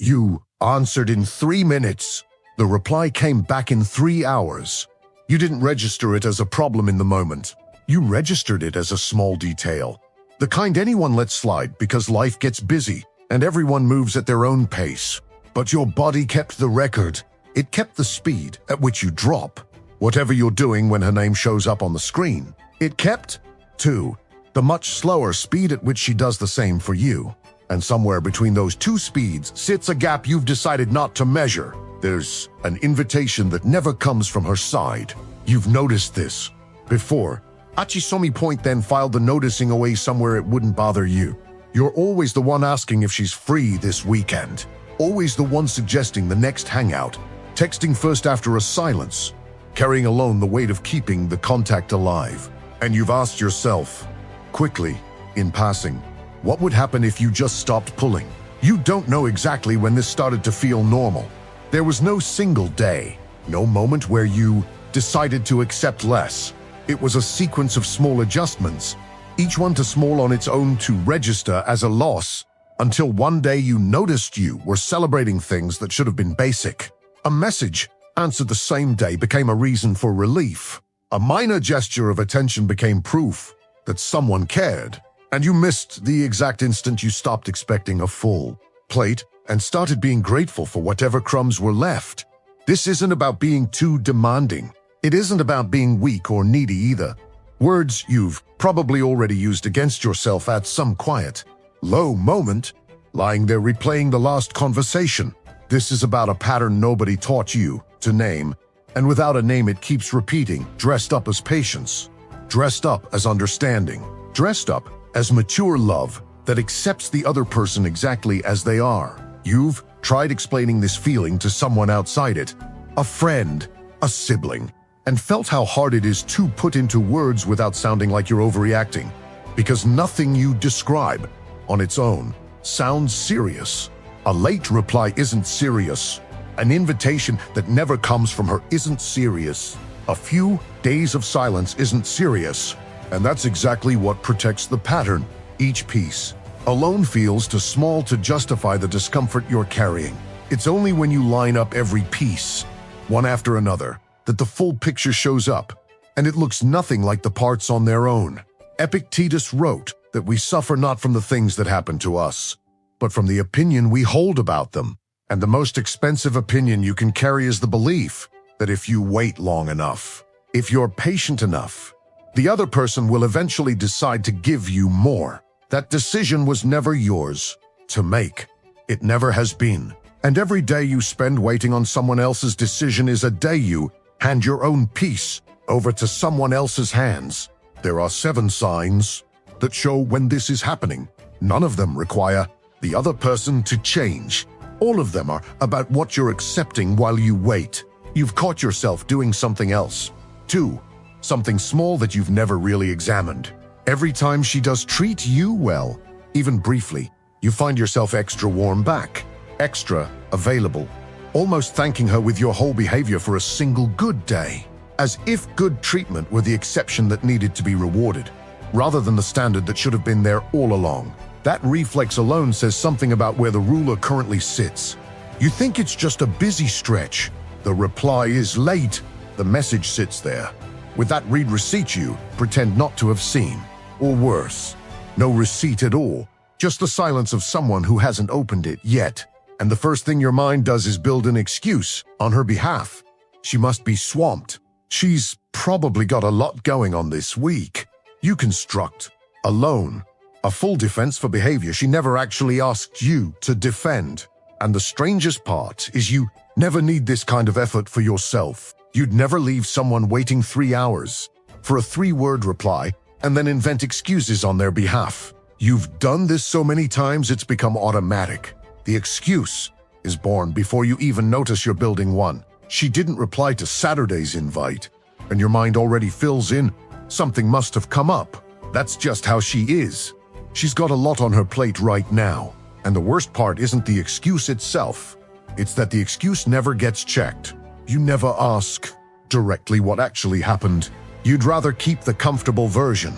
You answered in 3 minutes. The reply came back in 3 hours. You didn't register it as a problem in the moment. You registered it as a small detail. The kind anyone lets slide because life gets busy and everyone moves at their own pace. But your body kept the record. It kept the speed at which you drop. Whatever you're doing when her name shows up on the screen. It kept, too, the much slower speed at which she does the same for you. And somewhere between those two speeds sits a gap you've decided not to measure. There's an invitation that never comes from her side. You've noticed this before. Achisomi Point then filed the noticing away somewhere it wouldn't bother you. You're always the one asking if she's free this weekend. Always the one suggesting the next hangout. Texting first after a silence. Carrying alone the weight of keeping the contact alive. And you've asked yourself, quickly, in passing, what would happen if you just stopped pulling? You don't know exactly when this started to feel normal. There was no single day, no moment where you decided to accept less. It was a sequence of small adjustments, each one too small on its own to register as a loss, until one day you noticed you were celebrating things that should have been basic. A message answered the same day became a reason for relief. A minor gesture of attention became proof that someone cared. And you missed the exact instant you stopped expecting a full plate and started being grateful for whatever crumbs were left. This isn't about being too demanding. It isn't about being weak or needy either. Words you've probably already used against yourself at some quiet, low moment, lying there replaying the last conversation. This is about a pattern nobody taught you to name, and without a name it keeps repeating, dressed up as patience, dressed up as understanding, dressed up as mature love that accepts the other person exactly as they are. You've tried explaining this feeling to someone outside it, a friend, a sibling, and felt how hard it is to put into words without sounding like you're overreacting, because nothing you describe on its own sounds serious. A late reply isn't serious. An invitation that never comes from her isn't serious. A few days of silence isn't serious. And that's exactly what protects the pattern. Each piece alone feels too small to justify the discomfort you're carrying. It's only when you line up every piece, one after another, that the full picture shows up, and it looks nothing like the parts on their own. Epictetus wrote that we suffer not from the things that happen to us, but from the opinion we hold about them. And the most expensive opinion you can carry is the belief that if you wait long enough, if you're patient enough, the other person will eventually decide to give you more. That decision was never yours to make. It never has been. And every day you spend waiting on someone else's decision is a day you hand your own peace over to someone else's hands. There are 7 signs that show when this is happening. None of them require the other person to change. All of them are about what you're accepting while you wait. You've caught yourself doing something else. 2. Something small that you've never really examined. Every time she does treat you well, even briefly, you find yourself extra warm back, extra available, almost thanking her with your whole behavior for a single good day, as if good treatment were the exception that needed to be rewarded, rather than the standard that should have been there all along. That reflex alone says something about where the ruler currently sits. You think it's just a busy stretch. The reply is late. The message sits there. With that read receipt you pretend not to have seen. Or worse, no receipt at all. Just the silence of someone who hasn't opened it yet. And the first thing your mind does is build an excuse on her behalf. She must be swamped. She's probably got a lot going on this week. You construct, alone, a full defense for behavior she never actually asked you to defend. And the strangest part is you never need this kind of effort for yourself. You'd never leave someone waiting 3 hours for a 3-word reply and then invent excuses on their behalf. You've done this so many times it's become automatic. The excuse is born before you even notice you're building one. She didn't reply to Saturday's invite, and your mind already fills in, something must have come up. That's just how she is. She's got a lot on her plate right now. And the worst part isn't the excuse itself. It's that the excuse never gets checked. You never ask directly what actually happened. You'd rather keep the comfortable version,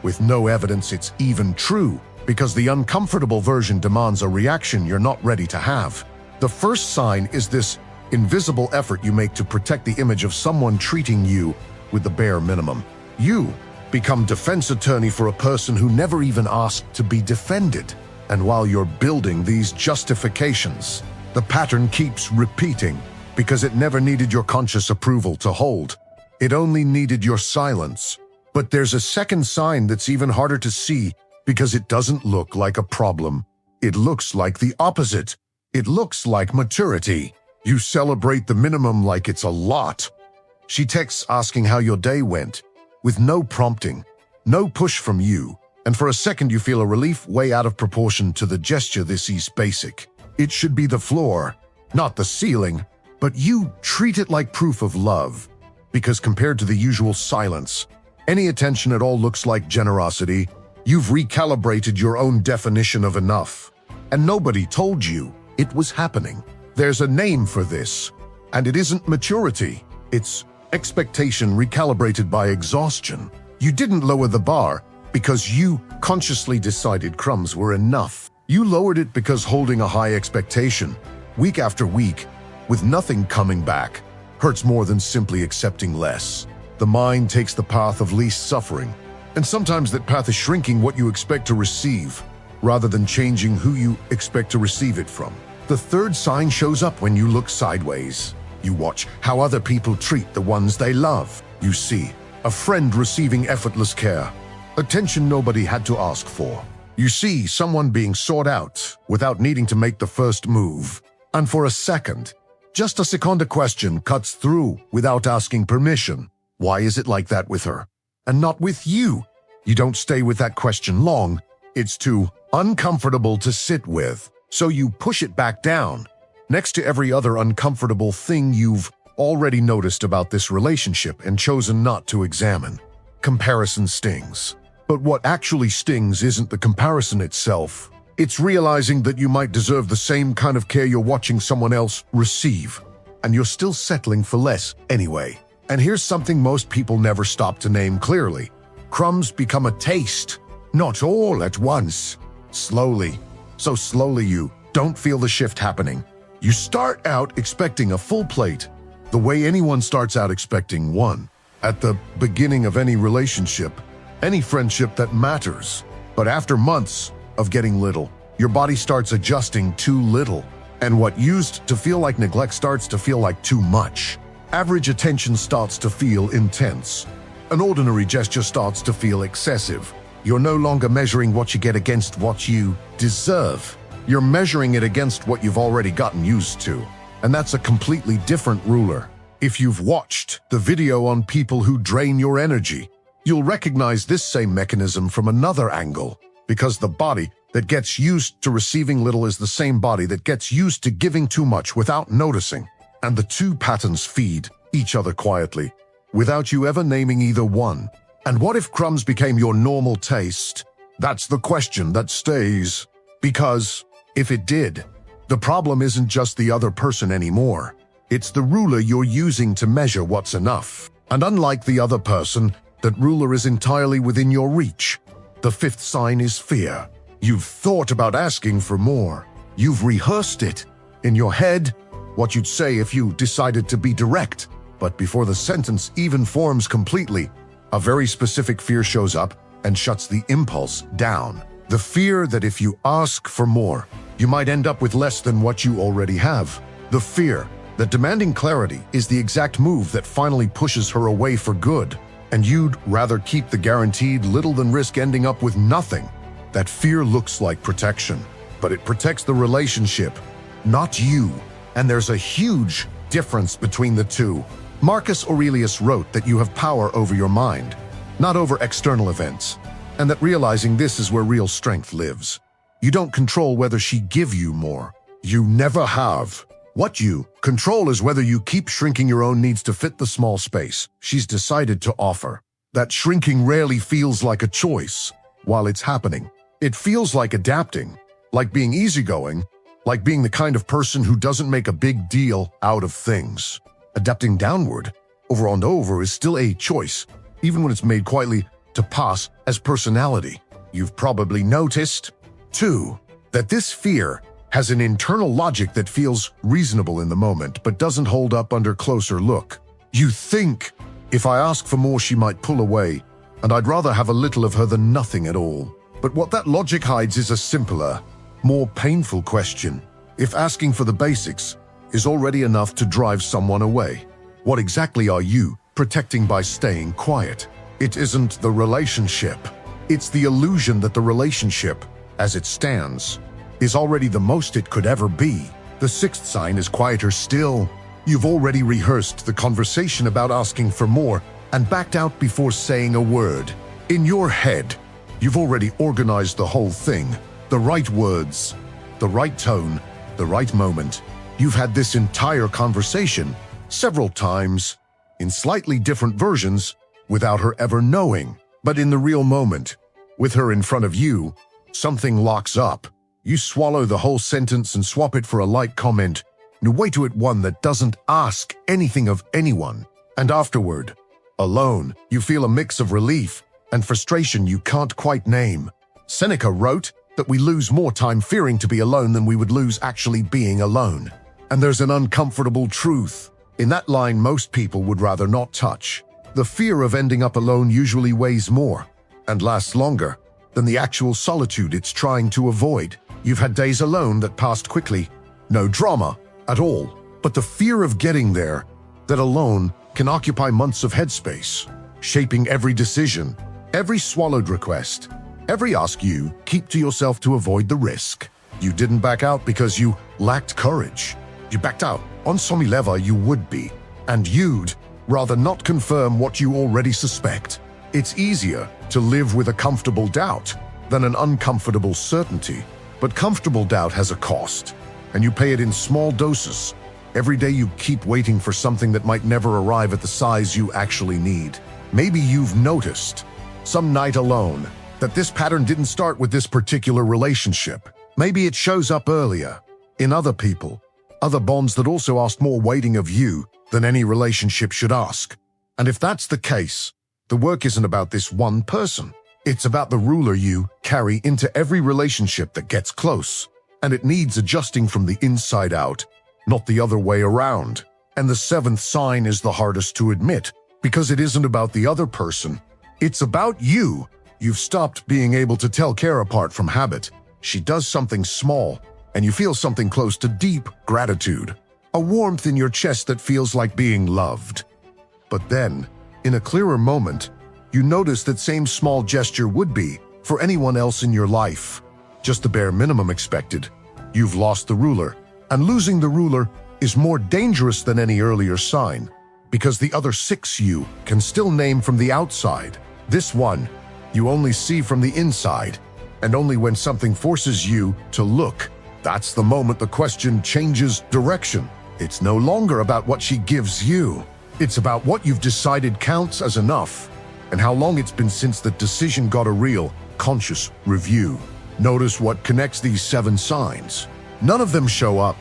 with no evidence it's even true, because the uncomfortable version demands a reaction you're not ready to have. The first sign is this invisible effort you make to protect the image of someone treating you with the bare minimum. You become defense attorney for a person who never even asked to be defended. And while you're building these justifications, the pattern keeps repeating because it never needed your conscious approval to hold. It only needed your silence. But there's a second sign that's even harder to see because it doesn't look like a problem. It looks like the opposite. It looks like maturity. You celebrate the minimum like it's a lot. She texts asking how your day went, with no prompting, no push from you, and for a second you feel a relief way out of proportion to the gesture. This is basic. It should be the floor, not the ceiling, but you treat it like proof of love, because compared to the usual silence, any attention at all looks like generosity. You've recalibrated your own definition of enough, and nobody told you it was happening. There's a name for this, and it isn't maturity. It's expectation recalibrated by exhaustion. You didn't lower the bar because you consciously decided crumbs were enough. You lowered it because holding a high expectation, week after week, with nothing coming back, hurts more than simply accepting less. The mind takes the path of least suffering, and sometimes that path is shrinking what you expect to receive, rather than changing who you expect to receive it from. The third sign shows up when you look sideways. You watch how other people treat the ones they love. You see a friend receiving effortless care, attention nobody had to ask for. You see someone being sought out without needing to make the first move. And for a second, just a second, a question cuts through without asking permission. Why is it like that with her and not with you? You don't stay with that question long. It's too uncomfortable to sit with, so you push it back down, next to every other uncomfortable thing you've already noticed about this relationship and chosen not to examine. Comparison stings. But what actually stings isn't the comparison itself. It's realizing that you might deserve the same kind of care you're watching someone else receive, and you're still settling for less anyway. And here's something most people never stop to name clearly. Crumbs become a taste, not all at once. Slowly. So slowly you don't feel the shift happening. You start out expecting a full plate, the way anyone starts out expecting one. At the beginning of any relationship, any friendship that matters. But after months of getting little, your body starts adjusting too little. And what used to feel like neglect starts to feel like too much. Average attention starts to feel intense. An ordinary gesture starts to feel excessive. You're no longer measuring what you get against what you deserve. You're measuring it against what you've already gotten used to. And that's a completely different ruler. If you've watched the video on people who drain your energy, you'll recognize this same mechanism from another angle, because the body that gets used to receiving little is the same body that gets used to giving too much without noticing. And the two patterns feed each other quietly, without you ever naming either one. And what if crumbs became your normal taste? That's the question that stays. Because if it did, the problem isn't just the other person anymore. It's the ruler you're using to measure what's enough. And unlike the other person, that ruler is entirely within your reach. The fifth sign is fear. You've thought about asking for more. You've rehearsed it in your head, what you'd say if you decided to be direct. But before the sentence even forms completely, a very specific fear shows up and shuts the impulse down. The fear that if you ask for more, you might end up with less than what you already have. The fear that demanding clarity is the exact move that finally pushes her away for good, and you'd rather keep the guaranteed little than risk ending up with nothing. That fear looks like protection, but it protects the relationship, not you. And there's a huge difference between the two. Marcus Aurelius wrote that you have power over your mind, not over external events, and that realizing this is where real strength lives. You don't control whether she give you more. You never have. What you control is whether you keep shrinking your own needs to fit the small space she's decided to offer. That shrinking rarely feels like a choice while it's happening. It feels like adapting, like being easygoing, like being the kind of person who doesn't make a big deal out of things. Adapting downward, over and over, is still a choice, even when it's made quietly to pass as personality. You've probably noticed, too, that this fear has an internal logic that feels reasonable in the moment but doesn't hold up under closer look. You think, if I ask for more she might pull away, and I'd rather have a little of her than nothing at all. But what that logic hides is a simpler, more painful question. If asking for the basics is already enough to drive someone away, what exactly are you protecting by staying quiet? It isn't the relationship. It's the illusion that the relationship, as it stands, is already the most it could ever be. The sixth sign is quieter still. You've already rehearsed the conversation about asking for more and backed out before saying a word. In your head, you've already organized the whole thing. The right words, the right tone, the right moment. You've had this entire conversation several times, in slightly different versions, without her ever knowing. But in the real moment, with her in front of you, something locks up. You swallow the whole sentence and swap it for a light comment, and wait to it one that doesn't ask anything of anyone. And afterward, alone, you feel a mix of relief and frustration you can't quite name. Seneca wrote that we lose more time fearing to be alone than we would lose actually being alone. And there's an uncomfortable truth in that line most people would rather not touch. The fear of ending up alone usually weighs more and lasts longer than the actual solitude it's trying to avoid. You've had days alone that passed quickly, no drama at all, but the fear of getting there, that alone can occupy months of headspace, shaping every decision, every swallowed request, every ask you keep to yourself to avoid the risk. You didn't back out because you lacked courage. You backed out on some level you would be, and you'd rather not confirm what you already suspect. It's easier to live with a comfortable doubt than an uncomfortable certainty. But comfortable doubt has a cost, and you pay it in small doses. Every day you keep waiting for something that might never arrive at the size you actually need. Maybe you've noticed, some night alone, that this pattern didn't start with this particular relationship. Maybe it shows up earlier, in other people, other bonds that also asked more waiting of you than any relationship should ask. And if that's the case, the work isn't about this one person. It's about the ruler you carry into every relationship that gets close, and it needs adjusting from the inside out, not the other way around. And the seventh sign is the hardest to admit, because it isn't about the other person. It's about you. You've stopped being able to tell care apart from habit. She does something small, and you feel something close to deep gratitude, a warmth in your chest that feels like being loved. But then, in a clearer moment, you notice that same small gesture would be for anyone else in your life, just the bare minimum expected. You've lost the ruler, and losing the ruler is more dangerous than any earlier sign, because the other six you can still name from the outside. This one, you only see from the inside, and only when something forces you to look. That's the moment the question changes direction. It's no longer about what she gives you. It's about what you've decided counts as enough, and how long it's been since that decision got a real, conscious review. Notice what connects these seven signs. None of them show up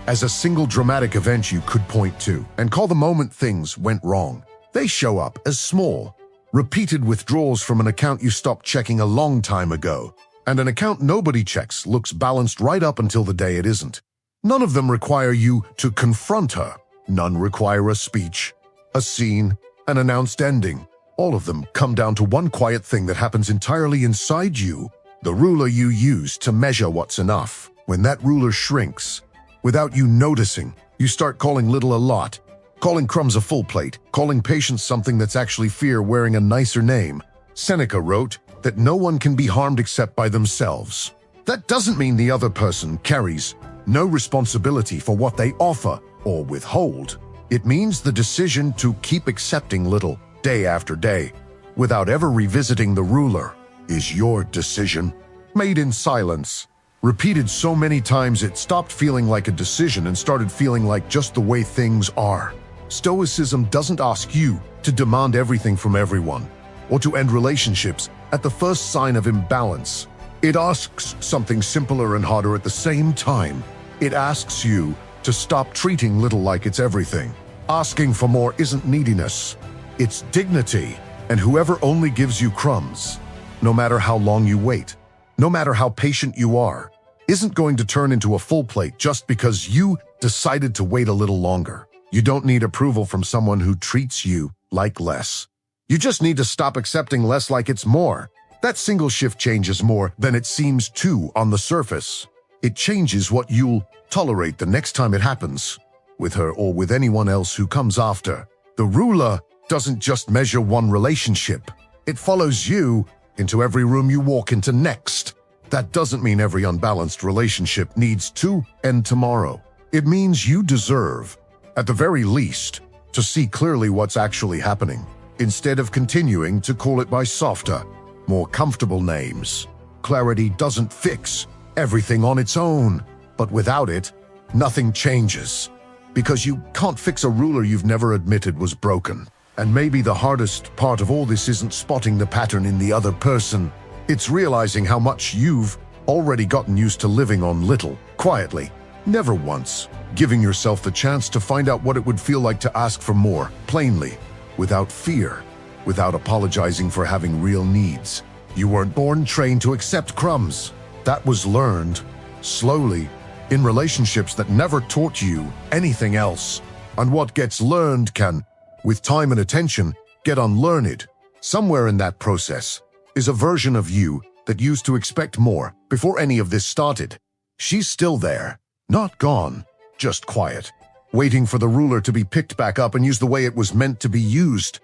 as a single dramatic event you could point to and call the moment things went wrong. They show up as small, repeated withdrawals from an account you stopped checking a long time ago, and an account nobody checks looks balanced right up until the day it isn't. None of them require you to confront her. None require a speech, a scene, an announced ending. All of them come down to one quiet thing that happens entirely inside you, the ruler you use to measure what's enough. When that ruler shrinks, without you noticing, you start calling little a lot, calling crumbs a full plate, calling patience something that's actually fear wearing a nicer name. Seneca wrote that no one can be harmed except by themselves. That doesn't mean the other person carries no responsibility for what they offer or withhold. It means the decision to keep accepting little day after day, without ever revisiting the ruler, is your decision, made in silence, repeated so many times it stopped feeling like a decision and started feeling like just the way things are. Stoicism doesn't ask you to demand everything from everyone, or to end relationships at the first sign of imbalance. It asks something simpler and harder at the same time. It asks you to stop treating little like it's everything. Asking for more isn't neediness. It's dignity, and whoever only gives you crumbs, no matter how long you wait, no matter how patient you are, isn't going to turn into a full plate just because you decided to wait a little longer. You don't need approval from someone who treats you like less. You just need to stop accepting less like it's more. That single shift changes more than it seems to on the surface. It changes what you'll tolerate the next time it happens, with her or with anyone else who comes after. The ruler doesn't just measure one relationship. It follows you into every room you walk into next. That doesn't mean every unbalanced relationship needs to end tomorrow. It means you deserve, at the very least, to see clearly what's actually happening, instead of continuing to call it by softer, more comfortable names. Clarity doesn't fix everything on its own, but without it, nothing changes. Because you can't fix a ruler you've never admitted was broken. And maybe the hardest part of all this isn't spotting the pattern in the other person. It's realizing how much you've already gotten used to living on little, quietly, never once, giving yourself the chance to find out what it would feel like to ask for more, plainly, without fear, without apologizing for having real needs. You weren't born trained to accept crumbs. That was learned, slowly, in relationships that never taught you anything else. And what gets learned can, with time and attention, get unlearned. Somewhere in that process is a version of you that used to expect more before any of this started. She's still there, not gone, just quiet, waiting for the ruler to be picked back up and used the way it was meant to be used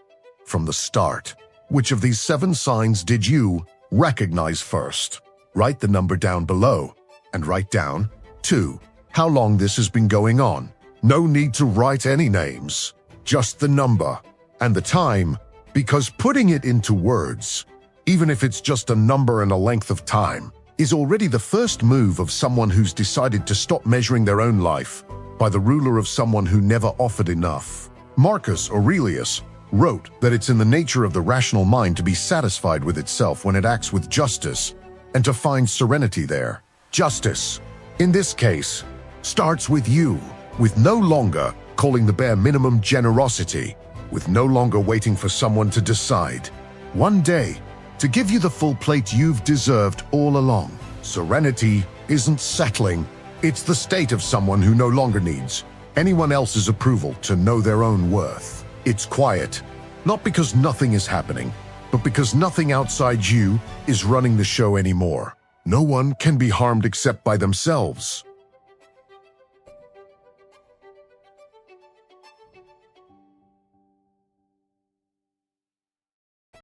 from the start. Which of these 7 signs did you recognize first? Write the number down below and write down 2. How long this has been going on. No need to write any names, just the number and the time, because putting it into words, even if it's just a number and a length of time, is already the first move of someone who's decided to stop measuring their own life by the ruler of someone who never offered enough. Marcus Aurelius wrote that it's in the nature of the rational mind to be satisfied with itself when it acts with justice and to find serenity there. Justice, in this case, starts with you, with no longer calling the bare minimum generosity, with no longer waiting for someone to decide, one day, to give you the full plate you've deserved all along. Serenity isn't settling, it's the state of someone who no longer needs anyone else's approval to know their own worth. It's quiet, not because nothing is happening, but because nothing outside you is running the show anymore. No one can be harmed except by themselves.